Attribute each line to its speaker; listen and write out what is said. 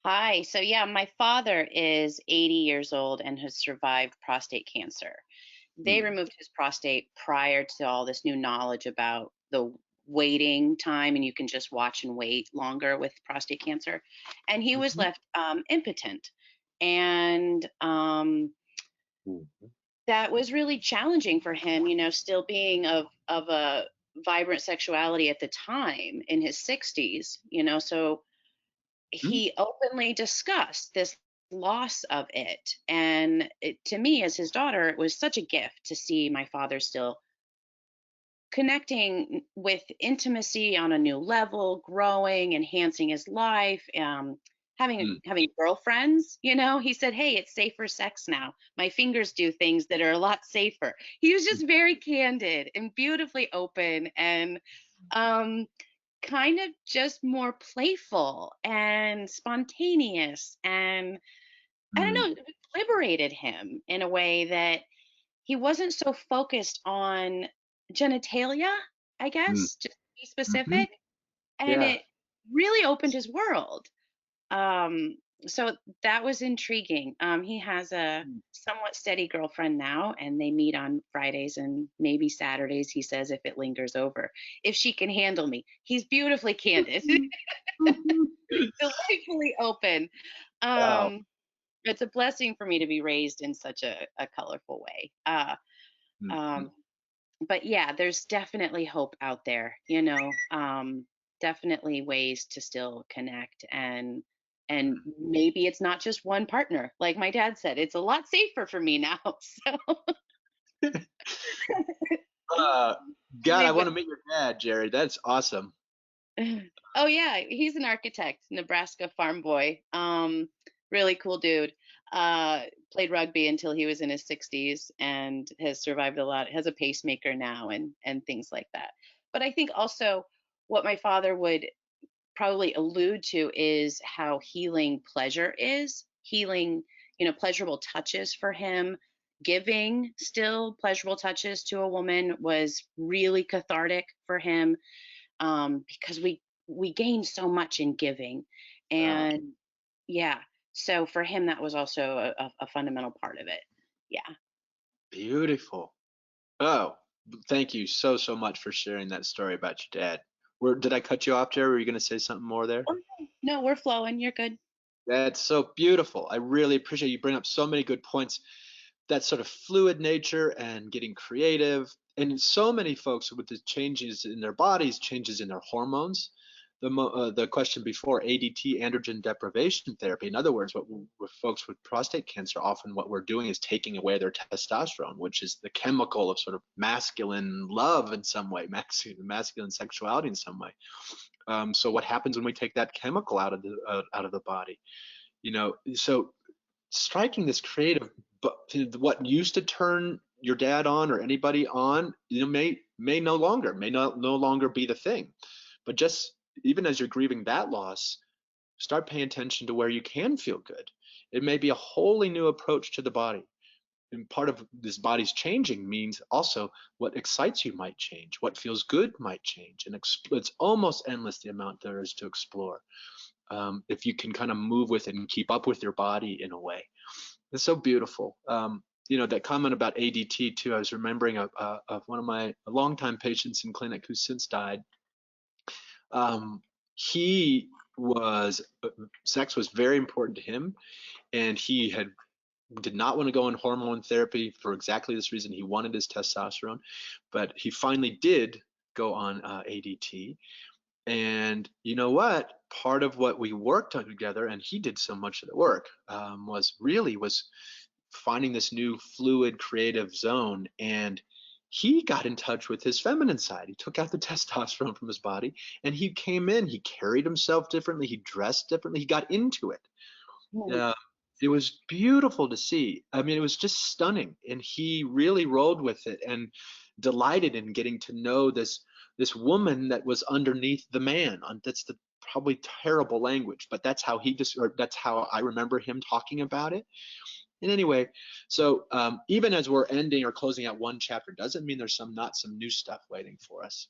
Speaker 1: Hi. So yeah, my father is 80 years old and has survived prostate cancer. They
Speaker 2: Hmm.
Speaker 1: removed his prostate prior to all this new knowledge about the waiting time, and you can just watch and wait longer with prostate cancer. And he was
Speaker 2: Mhm.
Speaker 1: left impotent. And
Speaker 2: Mhm.
Speaker 1: that was really challenging for him, still being of a vibrant sexuality at the time in his 60s, so
Speaker 2: Mm.
Speaker 1: he openly discussed this loss of it. And to me, as his daughter, it was such a gift to see my father still connecting with intimacy on a new level, growing, enhancing his life,
Speaker 2: Mm.
Speaker 1: having girlfriends. He said, "Hey, it's safer sex now. My fingers do things that are a lot safer." He was just very candid and beautifully open, and um, kind of just more playful and spontaneous, and I don't
Speaker 2: Mm.
Speaker 1: know, it liberated him in a way that he wasn't so focused on genitalia, I
Speaker 2: Mm.
Speaker 1: guess, just to be
Speaker 2: Mhm.
Speaker 1: specific, and
Speaker 2: Yeah.
Speaker 1: it really opened his world. Um, so that was intriguing. He has a
Speaker 2: Mm.
Speaker 1: somewhat steady girlfriend now, and they meet on Fridays and maybe Saturdays, he says, if it lingers over, if she can handle me. He's beautifully candid, delightfully open.
Speaker 2: Wow.
Speaker 1: Um, it's a blessing for me to be raised in such a colorful way.
Speaker 2: Mhm.
Speaker 1: Um, but yeah, there's definitely hope out there, definitely ways to still connect, and maybe it's not just one partner. Like my dad said, it's a lot safer for me now. So
Speaker 2: Uh, God, I
Speaker 1: leave
Speaker 2: want
Speaker 1: with
Speaker 2: to meet your dad, Jerry. That's awesome.
Speaker 1: Oh yeah, he's an architect, Nebraska farm boy. Really cool dude. Played rugby until he was in his 60s and has survived a lot. Has a pacemaker now and things like that. But I think also what my father would probably allude to is how healing pleasure is. Healing, pleasurable touches for him. Giving still pleasurable touches to a woman was really cathartic for him, because we gain so much in giving,
Speaker 2: Wow.
Speaker 1: and yeah, so for him that was also a fundamental part of it. Yeah.
Speaker 2: Beautiful. Oh, thank you so much for sharing that story about your dad. Did I cut you off, Jerry? Were you going to say something more there?
Speaker 1: Oh, no, we're flowing, you're good.
Speaker 2: That's so beautiful. I really appreciate you bring up so many good points. That sort of fluid nature and getting creative. And so many folks with the changes in their bodies, changes in their hormones. The question before, ADT, androgen deprivation therapy. In other words, with folks with prostate cancer, often what we're doing is taking away their testosterone, which is the chemical of sort of masculine love in some way, masculine sexuality in some way. So what happens when we take that chemical out of the body? So striking this creative, but what used to turn your dad on or anybody on, may no longer be the thing. But just even as you're grieving that loss, start paying attention to where you can feel good. It may be a wholly new approach to the body. And part of this body's changing means also what excites you might change, what feels good might change, and it's almost endless the amount there is to explore. If you can kind of move with it and keep up with your body in a way. It's so beautiful. That comment about ADT too. I was remembering of one of my longtime patients in clinic who since died. He was sex was very important to him, and he did not want to go on hormone therapy for exactly this reason. He wanted his testosterone, but he finally did go on ADT. And you know what? Part of what we worked on together, and he did so much of the work, was finding this new fluid creative zone. And he got in touch with his feminine side. He took out the testosterone from his body, and he came in. He carried himself differently. He dressed differently. He got into it.
Speaker 1: Hmm.
Speaker 2: Uh, it was beautiful to see. I mean, it was just stunning, and he really rolled with it and delighted in getting to know this woman that was underneath the man. That's the probably terrible language, but that's how or that's how I remember him talking about it. And anyway, so even as we're ending or closing out one chapter, doesn't mean there's not some new stuff waiting for us.